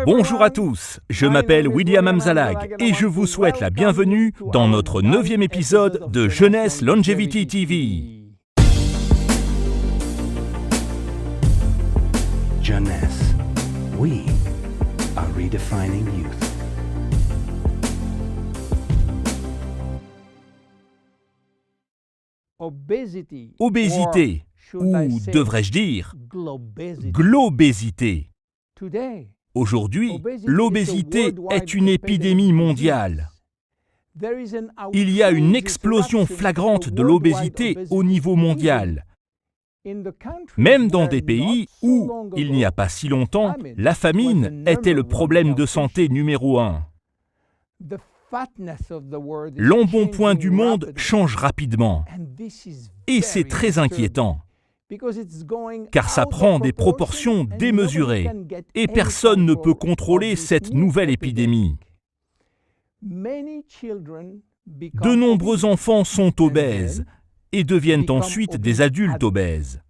Bonjour à tous, je m'appelle William Amzalag et je vous souhaite la bienvenue dans notre 9e épisode de Jeunesse Longevity TV. Jeunesse, we are redefining youth. Obésité, ou devrais-je dire, globésité. Aujourd'hui, l'obésité est une épidémie mondiale. Il y a une explosion flagrante de l'obésité au niveau mondial. Même dans des pays où, il n'y a pas si longtemps, la famine était le problème de santé numéro 1. L'embonpoint du monde change rapidement. Et c'est très inquiétant, car ça prend des proportions démesurées et personne ne peut contrôler cette nouvelle épidémie. De nombreux enfants sont obèses et deviennent ensuite des adultes obèses.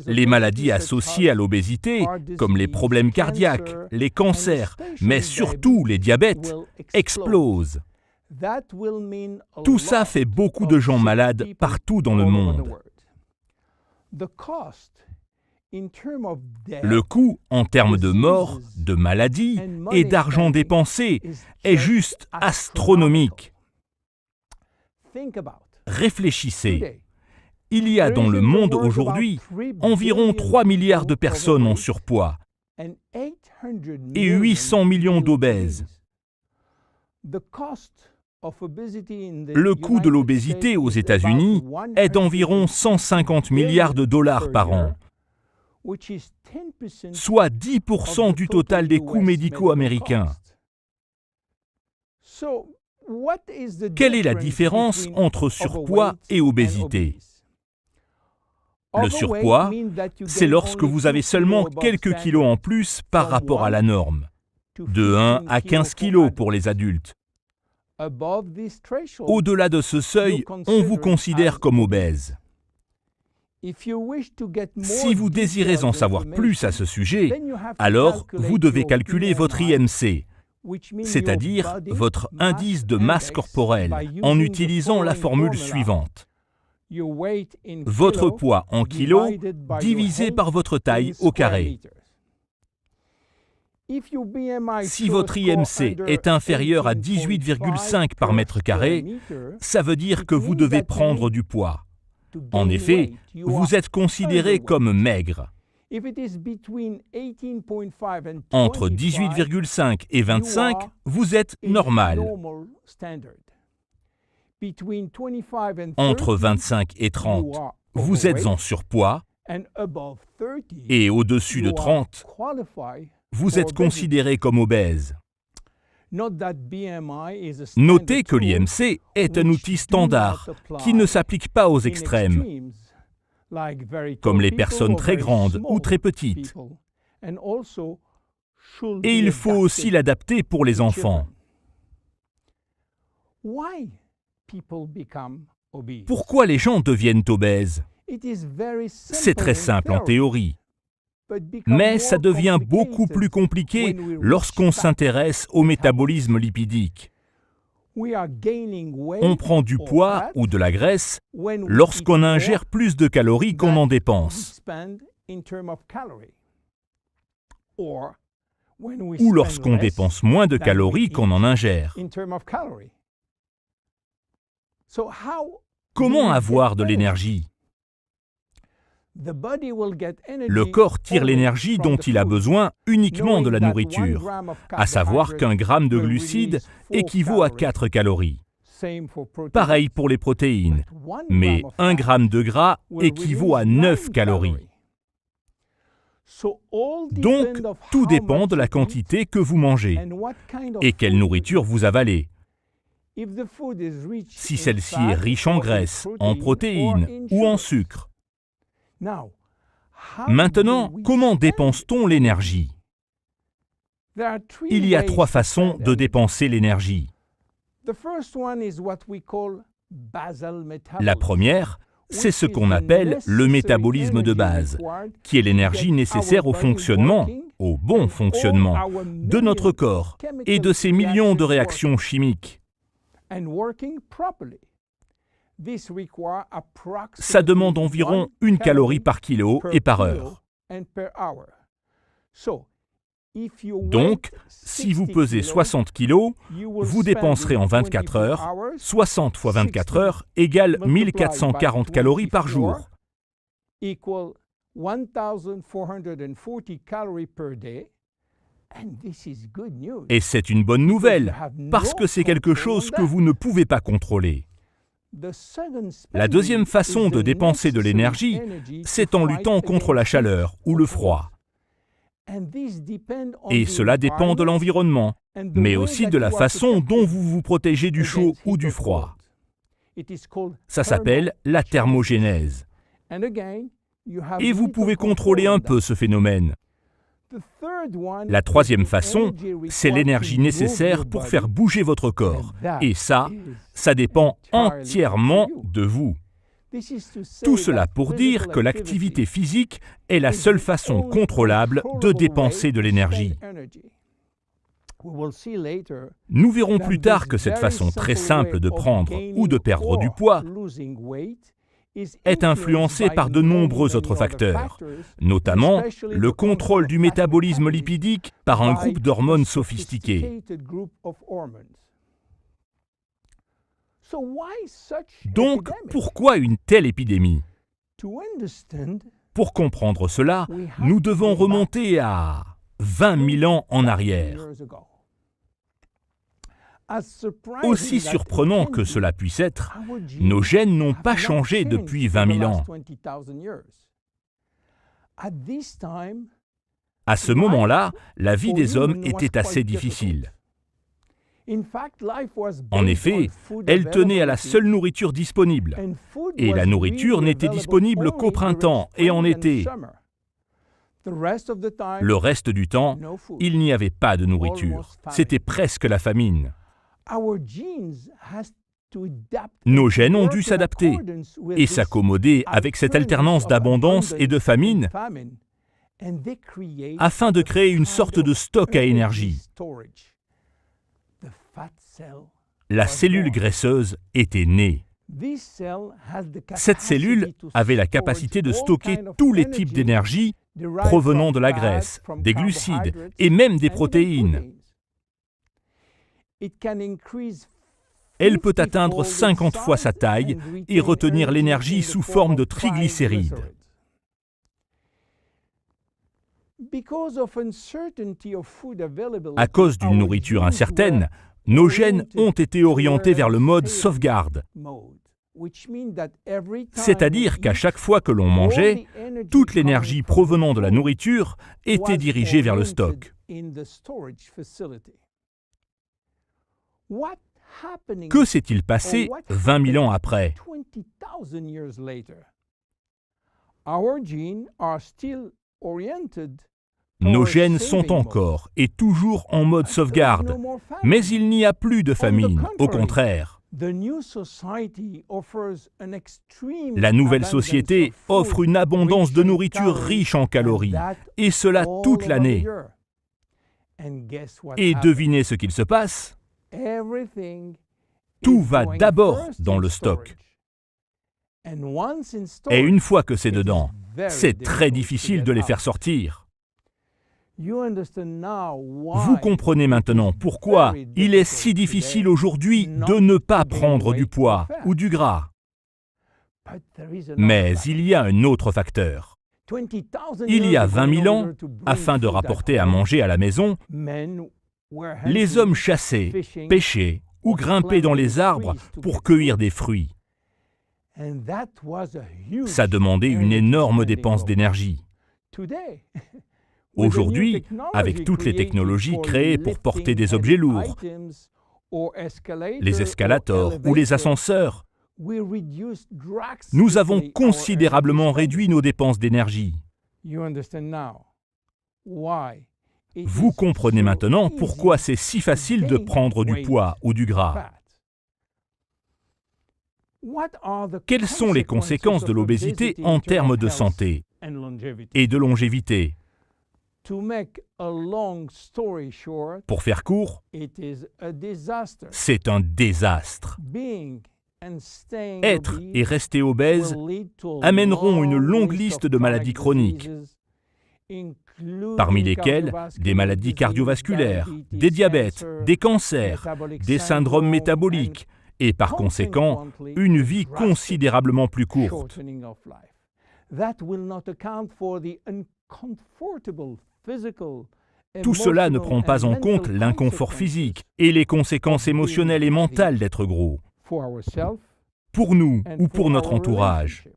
Les maladies associées à l'obésité, comme les problèmes cardiaques, les cancers, mais surtout les diabètes, explosent. Tout ça fait beaucoup de gens malades partout dans le monde. Le coût en termes de mort, de maladies et d'argent dépensé est juste astronomique. Réfléchissez. Il y a dans le monde aujourd'hui environ 3 milliards de personnes en surpoids et 800 millions d'obèses. Le coût de l'obésité aux États-Unis est d'environ 150 milliards de dollars par an, soit 10% du total des coûts médicaux américains. Quelle est la différence entre surpoids et obésité ? Le surpoids, c'est lorsque vous avez seulement quelques kilos en plus par rapport à la norme, de 1 à 15 kilos pour les adultes. Au-delà de ce seuil, on vous considère comme obèse. Si vous désirez en savoir plus à ce sujet, alors vous devez calculer votre IMC, c'est-à-dire votre indice de masse corporelle, en utilisant la formule suivante. Votre poids en kilos divisé par votre taille au carré. Si votre IMC est inférieur à 18,5 par mètre carré, ça veut dire que vous devez prendre du poids. En effet, vous êtes considéré comme maigre. Entre 18,5 et 25, vous êtes normal. Entre 25 et 30, vous êtes en surpoids. Et au-dessus de 30, vous êtes considéré comme obèse. Notez que l'IMC est un outil standard qui ne s'applique pas aux extrêmes, comme les personnes très grandes ou très petites. Et il faut aussi l'adapter pour les enfants. Pourquoi les gens deviennent obèses ? C'est très simple en théorie. Mais ça devient beaucoup plus compliqué lorsqu'on s'intéresse au métabolisme lipidique. On prend du poids ou de la graisse lorsqu'on ingère plus de calories qu'on en dépense, ou lorsqu'on dépense moins de calories qu'on en ingère. Comment avoir de l'énergie ? Le corps tire l'énergie dont il a besoin uniquement de la nourriture, à savoir qu'un gramme de glucides équivaut à 4 calories. Pareil pour les protéines, mais 1 gramme de gras équivaut à 9 calories. Donc, tout dépend de la quantité que vous mangez et quelle nourriture vous avalez. Si celle-ci est riche en graisse, en protéines ou en sucre. Maintenant, comment dépense-t-on l'énergie ? Il y a 3 façons de dépenser l'énergie. La première, c'est ce qu'on appelle le métabolisme de base, qui est l'énergie nécessaire au fonctionnement, au bon fonctionnement, de notre corps et de ses millions de réactions chimiques. Ça demande environ 1 calorie par kilo et par heure. Donc, si vous pesez 60 kilos, vous dépenserez en 24 heures, 60 fois 24 heures égale 1440 calories par jour. Et c'est une bonne nouvelle, parce que c'est quelque chose que vous ne pouvez pas contrôler. La deuxième façon de dépenser de l'énergie, c'est en luttant contre la chaleur ou le froid. Et cela dépend de l'environnement, mais aussi de la façon dont vous vous protégez du chaud ou du froid. Ça s'appelle la thermogénèse. Et vous pouvez contrôler un peu ce phénomène. La troisième façon, c'est l'énergie nécessaire pour faire bouger votre corps. Et ça dépend entièrement de vous. Tout cela pour dire que l'activité physique est la seule façon contrôlable de dépenser de l'énergie. Nous verrons plus tard que cette façon très simple de prendre ou de perdre du poids est influencée par de nombreux autres facteurs, notamment le contrôle du métabolisme lipidique par un groupe d'hormones sophistiquées. Donc, pourquoi une telle épidémie? Pour comprendre cela, nous devons remonter à 20 000 ans en arrière. Aussi surprenant que cela puisse être, nos gènes n'ont pas changé depuis 20 000 ans. À ce moment-là, la vie des hommes était assez difficile. En effet, elle tenait à la seule nourriture disponible. Et la nourriture n'était disponible qu'au printemps et en été. Le reste du temps, il n'y avait pas de nourriture. C'était presque la famine. Nos gènes ont dû s'adapter et s'accommoder avec cette alternance d'abondance et de famine afin de créer une sorte de stock à énergie. La cellule graisseuse était née. Cette cellule avait la capacité de stocker tous les types d'énergie provenant de la graisse, des glucides et même des protéines. Elle peut atteindre 50 fois sa taille et retenir l'énergie sous forme de triglycérides. À cause d'une nourriture incertaine, nos gènes ont été orientés vers le mode sauvegarde. C'est-à-dire qu'à chaque fois que l'on mangeait, toute l'énergie provenant de la nourriture était dirigée vers le stock. Que s'est-il passé 20 000 ans après? Nos gènes sont encore et toujours en mode sauvegarde, mais il n'y a plus de famine, au contraire. La nouvelle société offre une abondance de nourriture riche en calories, et cela toute l'année. Et devinez ce qu'il se passe? Tout va d'abord dans le stock. Et une fois que c'est dedans, c'est très difficile de les faire sortir. Vous comprenez maintenant pourquoi il est si difficile aujourd'hui de ne pas prendre du poids ou du gras. Mais il y a un autre facteur. Il y a 20 000 ans, afin de rapporter à manger à la maison, les hommes chassaient, pêchaient ou grimpaient dans les arbres pour cueillir des fruits. Ça demandait une énorme dépense d'énergie. Aujourd'hui, avec toutes les technologies créées pour porter des objets lourds, les escalators ou les ascenseurs, nous avons considérablement réduit nos dépenses d'énergie. Vous comprenez maintenant pourquoi c'est si facile de prendre du poids ou du gras. Quelles sont les conséquences de l'obésité en termes de santé et de longévité? Pour faire court, c'est un désastre. Être et rester obèse amèneront une longue liste de maladies chroniques, parmi lesquelles des maladies cardiovasculaires, des diabètes, des cancers, des syndromes métaboliques et par conséquent une vie considérablement plus courte. Tout cela ne prend pas en compte l'inconfort physique et les conséquences émotionnelles et mentales d'être gros, pour nous ou pour notre entourage.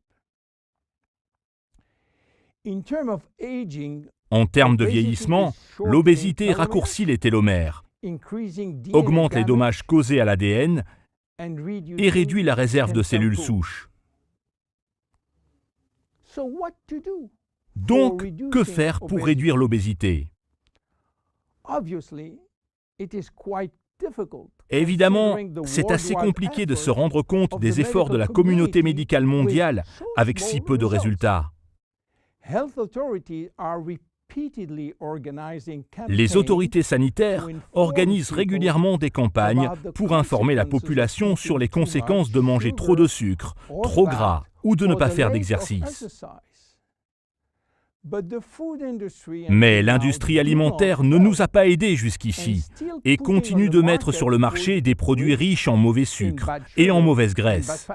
En termes de vieillissement, l'obésité raccourcit les télomères, augmente les dommages causés à l'ADN et réduit la réserve de cellules souches. Donc, que faire pour réduire l'obésité? Évidemment, c'est assez compliqué de se rendre compte des efforts de la communauté médicale mondiale avec si peu de résultats. Les autorités sanitaires organisent régulièrement des campagnes pour informer la population sur les conséquences de manger trop de sucre, trop gras ou de ne pas faire d'exercice. Mais l'industrie alimentaire ne nous a pas aidés jusqu'ici et continue de mettre sur le marché des produits riches en mauvais sucre et en mauvaise graisse.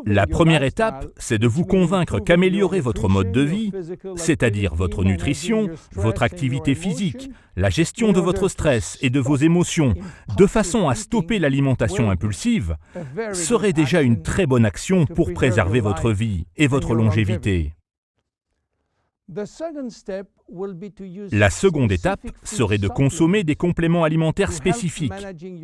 La première étape, c'est de vous convaincre qu'améliorer votre mode de vie, c'est-à-dire votre nutrition, votre activité physique, la gestion de votre stress et de vos émotions, de façon à stopper l'alimentation impulsive, serait déjà une très bonne action pour préserver votre vie et votre longévité. La seconde étape serait de consommer des compléments alimentaires spécifiques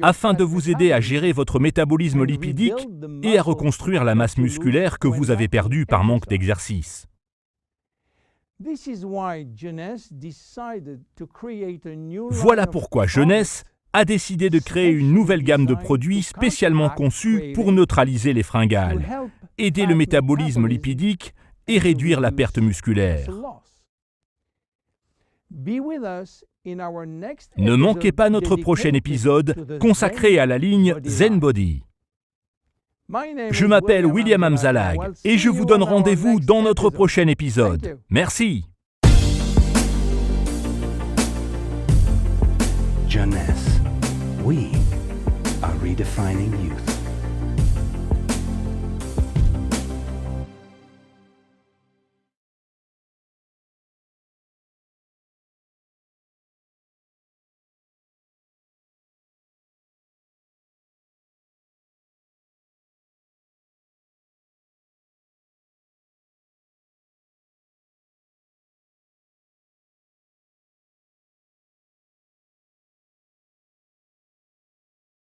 afin de vous aider à gérer votre métabolisme lipidique et à reconstruire la masse musculaire que vous avez perdue par manque d'exercice. Voilà pourquoi Jeunesse a décidé de créer une nouvelle gamme de produits spécialement conçus pour neutraliser les fringales, aider le métabolisme lipidique et réduire la perte musculaire. Ne manquez pas notre prochain épisode consacré à la ligne Zen Body. Je m'appelle William Amzalag et je vous donne rendez-vous dans notre prochain épisode. Merci. Jeunesse, we are redefining youth.